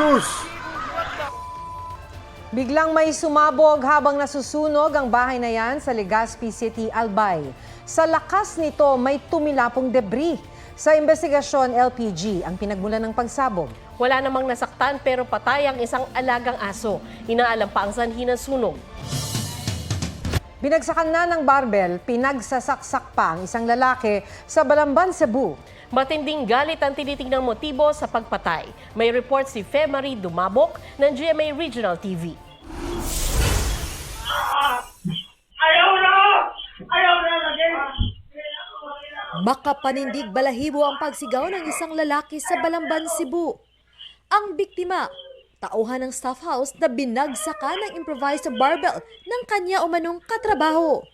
sus! Biglang may sumabog habang nasusunog ang bahay na yan sa Legazpi City, Albay. Sa lakas nito, may tumilapong debris. Sa investigasyon, LPG ang pinagmulan ng pagsabog. Wala namang nasaktan pero patay ang isang alagang aso. Inaalam pa ang sanhi ng sunog. Binagsakan na ng barbel, pinagsasaksak pa ang isang lalaki sa Balamban, Cebu. Matinding galit ang tinitingnang motibo sa pagpatay. May report si Fe Marie Dumabok ng GMA Regional TV. Ayaw na! Ayaw na lagi! Makapanindig balahibo ang pagsigaw ng isang lalaki sa Balamban, Cebu. Ang biktima, tauhan ng staff house na binagsakan ng improvised barbell ng kanya umanong katrabaho.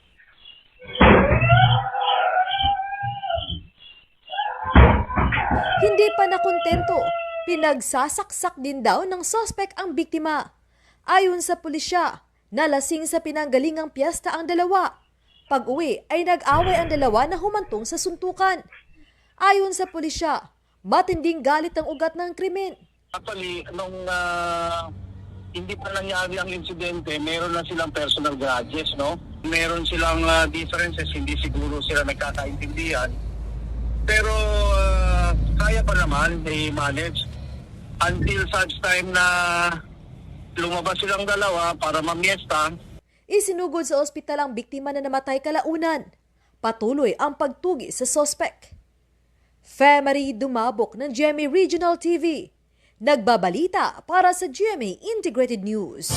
Hindi pa nakontento, pinagsasaksak din daw ng sospek ang biktima. Ayon sa pulisya, nalasing sa pinanggalingang piyesta ang dalawa. Pag-uwi ay nag-away ang dalawa na humantong sa suntukan. Ayon sa pulisya, matinding galit ang ugat ng krimen. Actually, nung hindi pa nangyari ang insidente, meron na silang personal grudges, no? Meron silang differences, hindi siguro sila nagkakaintindihan. Pero kaya pa naman i-manage until such time na lumabas silang dalawa para mamiesta. Isinugod sa ospital ang biktima na namatay kalaunan. Patuloy ang pagtugi sa sospek. Fe Marie Dumabok ng GMA Regional TV. Nagbabalita para sa GMA Integrated News.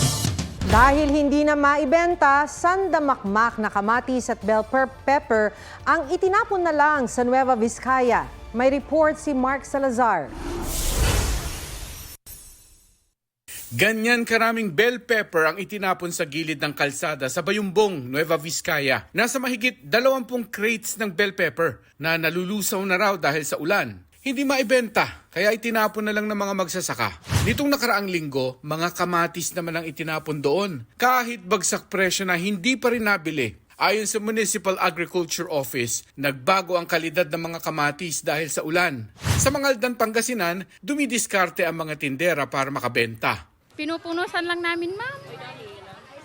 Dahil hindi na maibenta, sandamakmak na kamatis at bell pepper ang itinapon na lang sa Nueva Vizcaya. May report si Mark Salazar. Ganyan karaming bell pepper ang itinapon sa gilid ng kalsada sa Bayumbong, Nueva Vizcaya. Nasa mahigit 20 crates ng bell pepper na nalulusaw na raw dahil sa ulan. Hindi maibenta, kaya itinapon na lang ng mga magsasaka. Nitong nakaraang linggo, mga kamatis naman ang itinapon doon. Kahit bagsak presyo na hindi pa rin nabili. Ayon sa Municipal Agriculture Office, nagbago ang kalidad ng mga kamatis dahil sa ulan. Sa Mangaldan, Pangasinan, dumidiskarte ang mga tindera para makabenta. Pinupunusan lang namin, ma'am.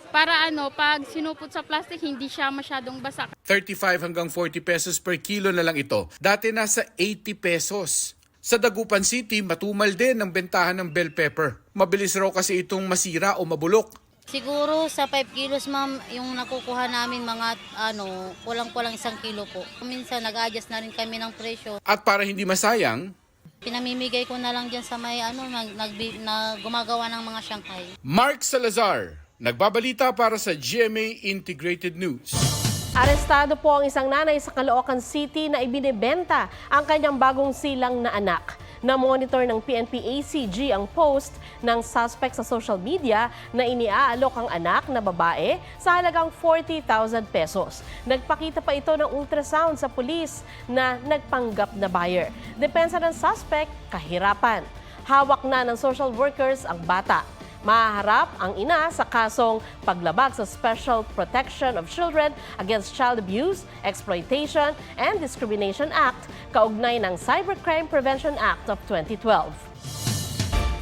Para pag sinupot sa plastic, hindi siya masyadong basa. 35 hanggang 40 pesos per kilo na lang ito. Dati nasa 80 pesos. Sa Dagupan City, matumal din ang bentahan ng bell pepper. Mabilis raw kasi itong masira o mabulok. Siguro sa 5 kilos, ma'am, yung nakukuha namin mga kulang-kulang 1 kilo po. Minsan nag-adjust na rin kami ng presyo. At para hindi masayang, Pinamimigay ko na lang dyan sa may na gumagawa ng mga Shanghai. Mark Salazar, nagbabalita para sa GMA Integrated News. Arestado po ang isang nanay sa Caloocan City na ibinebenta ang kanyang bagong silang na anak. Na-monitor ng PNP-ACG ang post ng suspect sa social media na iniaalok ang anak na babae sa halagang 40,000 pesos. Nagpakita pa ito ng ultrasound sa pulis na nagpanggap na buyer. Depensa ng suspect, kahirapan. Hawak na ng social workers ang bata. Mahaharap ang ina sa kasong paglabag sa Special Protection of Children Against Child Abuse, Exploitation, and Discrimination Act, kaugnay ng Cybercrime Prevention Act of 2012.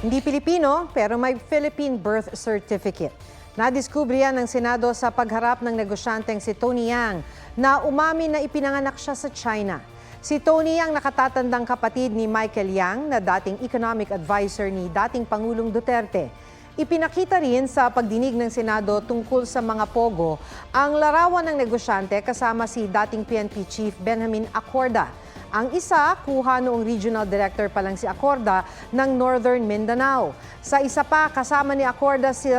Hindi Pilipino pero may Philippine birth certificate. Nadiskubre yan ng Senado sa pagharap ng negosyanteng si Tony Yang na umamin na ipinanganak siya sa China. Si Tony ang nakatatandang kapatid ni Michael Yang na dating economic advisor ni dating Pangulong Duterte. Ipinakita rin sa pagdinig ng Senado tungkol sa mga pogo ang larawan ng negosyante kasama si dating PNP Chief Benjamin Acorda. Ang isa, kuha noong regional director pa lang si Acorda ng Northern Mindanao. Sa isa pa, kasama ni Acorda si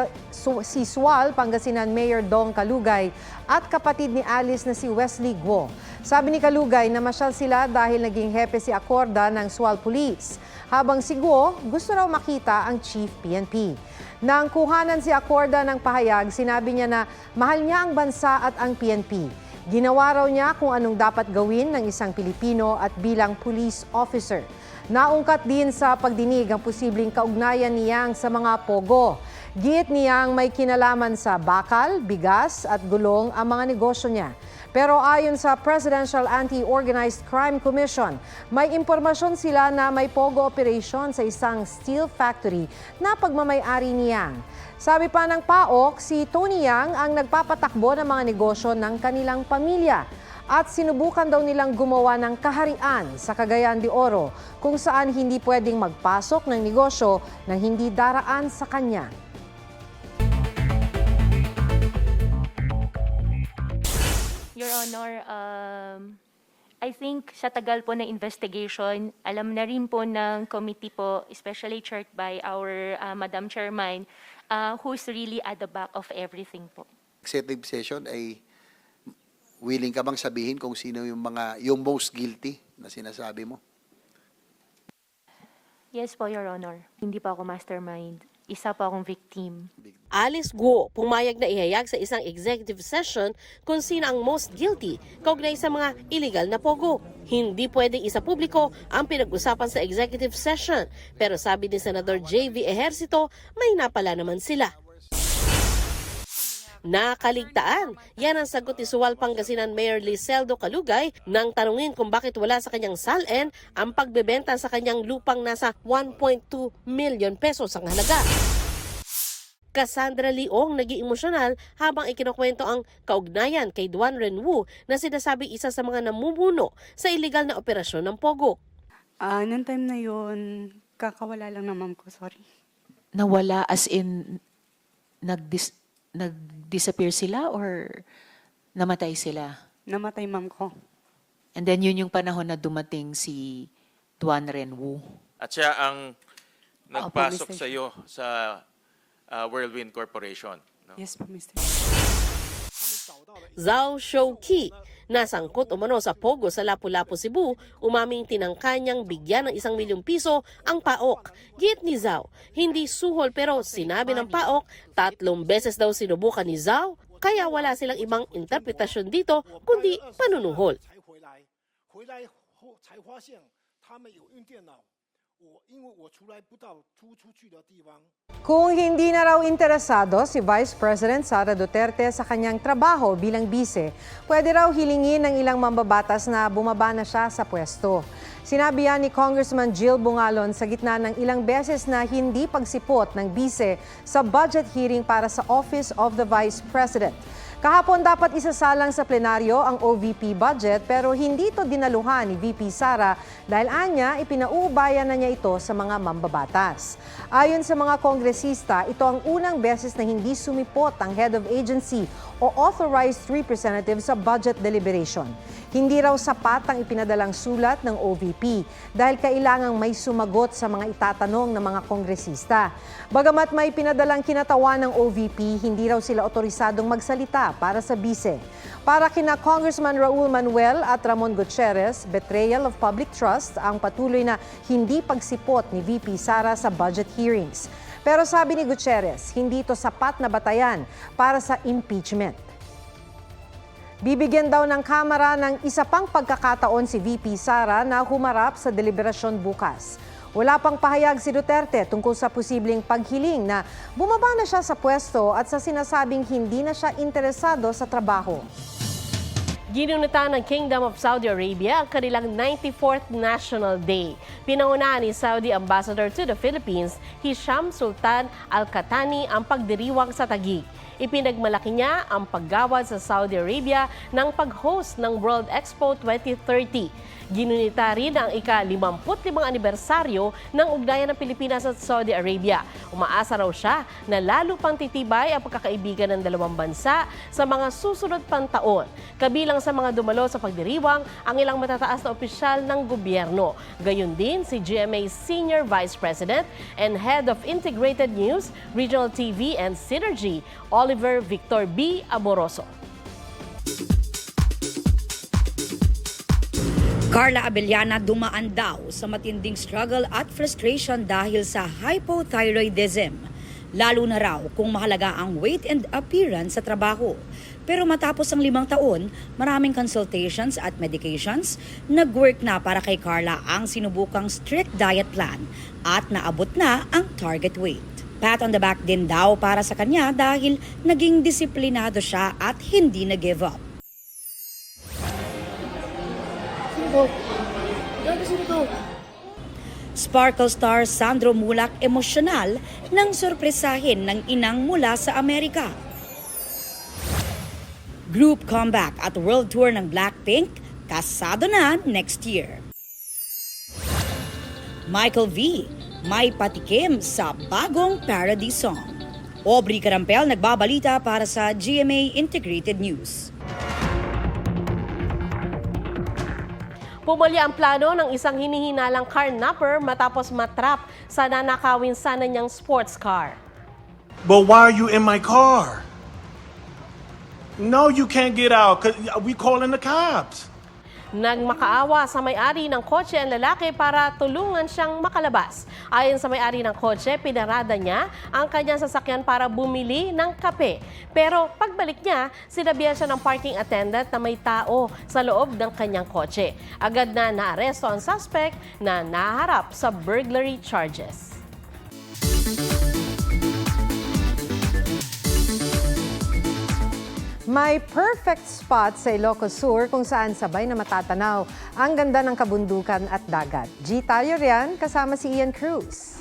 Sual, Pangasinan Mayor Dong Kalugay at kapatid ni Alice na si Wesley Guo. Sabi ni Kalugay na masyal sila dahil naging hepe si Acorda ng Sual Police. Habang si Guo, gusto raw makita ang Chief PNP. Nang kuhanan si Acorda ng pahayag, sinabi niya na mahal niya ang bansa at ang PNP. Ginawa raw niya kung anong dapat gawin ng isang Pilipino at bilang police officer. Naungkat din sa pagdinig ang posibleng kaugnayan ni Yang sa mga pogo. Giit niyang may kinalaman sa bakal, bigas at gulong ang mga negosyo niya. Pero ayon sa Presidential Anti-Organized Crime Commission, may impormasyon sila na may pogo operation sa isang steel factory na pagmamay-ari niyang. Sabi pa ng PAOK, si Tony Yang ang nagpapatakbo ng mga negosyo ng kanilang pamilya. At sinubukan daw nilang gumawa ng kaharian sa Cagayan de Oro kung saan hindi pwedeng magpasok ng negosyo na hindi daraan sa kanya. Your Honor, I think sa tagal po ng investigation, alam na rin po ng committee po, especially chaired by our Madam Chairman, who's really at the back of everything po. Executive session ay willing ka bang sabihin kung sino yung most guilty na sinasabi mo? Yes po, Your Honor. Hindi po ako mastermind. Isa po akong victim. Alice Guo pumayag na ihayag sa isang executive session kung sino ang most guilty kaugnay sa mga illegal na pogo. Hindi pwedeng isa publiko ang pinag-usapan sa executive session, pero sabi ni Senador J.V. Ejercito, may napala naman sila. Nakaligtaan. Yan ang sagot ni Suwal Pangasinan Mayor Liseldo Calugay nang tanungin kung bakit wala sa kanyang SALN ang pagbebenta sa kanyang lupang nasa 1.2 million pesos ang halaga. Cassandra Leong naging emosyonal habang ikinukwento ang kaugnayan kay Duan Renwu na sinasabing isa sa mga namumuno sa illegal na operasyon ng Pogo. Noong time na yun, kakawala lang ng mom ko, sorry. Nawala as in nag-disappear sila or namatay sila? Namatay mom ko. And then yun yung panahon na dumating si Duan Renwu. At siya ang nagpasok Mr. sa iyo sa Whirlwind Corporation. No? Yes po, Mr. Zhao Shouqi, nasangkot umano sa Pogo sa Lapu-Lapu, Cebu, umaming tinangka niyang bigyan ng 1 milyong piso ang PAOK. Giit ni Zhao, hindi suhol pero sinabi ng PAOK, 3 beses daw sinubukan ni Zhao, kaya wala silang ibang interpretasyon dito kundi panunuhol. Kung hindi na raw interesado si Vice President Sara Duterte sa kanyang trabaho bilang bise, pwede raw hilingin ng ilang mambabatas na bumaba na siya sa pwesto. Sinabi yan ni Congressman Jill Bungalon sa gitna ng ilang beses na hindi pagsipot ng bise sa budget hearing para sa Office of the Vice President. Kahapon dapat isasalang sa plenaryo ang OVP budget pero hindi ito dinaluhan ni VP Sara dahil anya ipinauubayan na niya ito sa mga mambabatas. Ayon sa mga kongresista, ito ang unang beses na hindi sumipot ang head of agency o authorized representative sa budget deliberation. Hindi raw sapat ang ipinadalang sulat ng OVP dahil kailangang may sumagot sa mga itatanong ng mga kongresista. Bagamat may pinadalang kinatawan ng OVP, hindi raw sila otorisadong magsalita para sa bise. Para kina Congressman Raul Manuel at Ramon Gutierrez, betrayal of public trust ang patuloy na hindi pagsipot ni VP Sara sa budget hearings. Pero sabi ni Gutierrez, hindi ito sapat na batayan para sa impeachment. Bibigyan daw ng Kamara ng isa pang pagkakataon si VP Sara na humarap sa deliberasyon bukas. Wala pang pahayag si Duterte tungkol sa posibleng paghiling na bumaba na siya sa pwesto at sa sinasabing hindi na siya interesado sa trabaho. Ginunita ng Kingdom of Saudi Arabia ang kanilang 94th National Day. Pinangunahan ni Saudi Ambassador to the Philippines, Hisham Sultan Al-Qahtani ang pagdiriwang sa Taguig. Ipinagmalaki niya ang paggawad sa Saudi Arabia ng pag-host ng World Expo 2030. Ginunita rin ang ika-55 anibersaryo ng ugnayan ng Pilipinas at Saudi Arabia. Umaasa raw siya na lalo pang titibay ang pagkakaibigan ng dalawang bansa sa mga susunod pang taon. Kabilang sa mga dumalo sa pagdiriwang ang ilang matataas na opisyal ng gobyerno. Gayon din si GMA Senior Vice President and Head of Integrated News, Regional TV and Synergy, Oliver Victor B. Amoroso. Carla Abellana dumaan daw sa matinding struggle at frustration dahil sa hypothyroidism. Lalo na raw kung mahalaga ang weight and appearance sa trabaho. Pero matapos ang 5 taon, maraming consultations at medications, nag-work na para kay Carla ang sinubukang strict diet plan at naabot na ang target weight. Pat on the back din daw para sa kanya dahil naging disiplinado siya at hindi na-give up. Sparkle star Sandro Mulak emosyonal nang sorpresahin ng inang mula sa Amerika. Group comeback at world tour ng Blackpink, kasado na next year. Michael V, may patikim sa bagong parody song. Aubrey Carampel nagbabalita para sa GMA Integrated News. Pumulya ang plano ng isang hinihinalang carnapper matapos matrap sa nanakawin sana niyang sports car. But why are you in my car? No, you can't get out. 'Cause we calling the cops. Nagmakaawa sa may-ari ng kotse ang lalaki para tulungan siyang makalabas. Ayon sa may-ari ng kotse, pinarada niya ang kanyang sasakyan para bumili ng kape. Pero pagbalik niya, sinabihan siya ng parking attendant na may tao sa loob ng kanyang kotse. Agad na naaresto ang suspect na naharap sa burglary charges. May perfect spot sa Ilocos Sur kung saan sabay na matatanaw ang ganda ng kabundukan at dagat. G. tayo riyan kasama si Ian Cruz.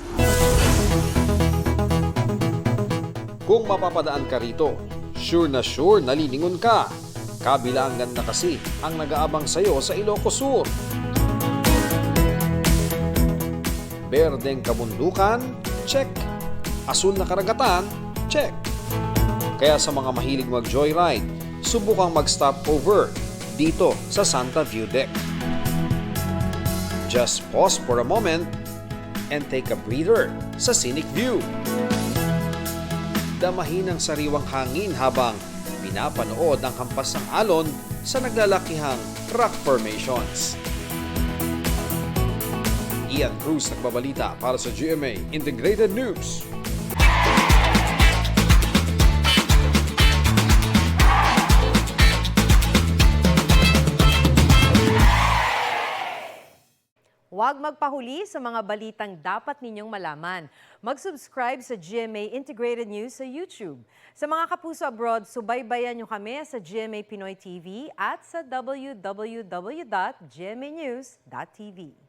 Kung mapapadaan ka rito, sure nalilingon ka. Kabilangan na kasi ang nag-aabang sa'yo sa Ilocos Sur. Berdeng kabundukan, check. Asul na karagatan, check. Kaya sa mga mahilig mag-joyride, subukang mag-stop over dito sa Santa View Deck. Just pause for a moment and take a breather sa scenic view. Damahin ang sariwang hangin habang pinapanood ang hampas ng alon sa naglalakihang rock formations. Ian Cruz nagbabalita para sa GMA Integrated News. Huwag magpahuli sa mga balitang dapat ninyong malaman. Mag-subscribe sa GMA Integrated News sa YouTube. Sa mga kapuso abroad, subaybayan nyo kami sa GMA Pinoy TV at sa www.gmanews.tv.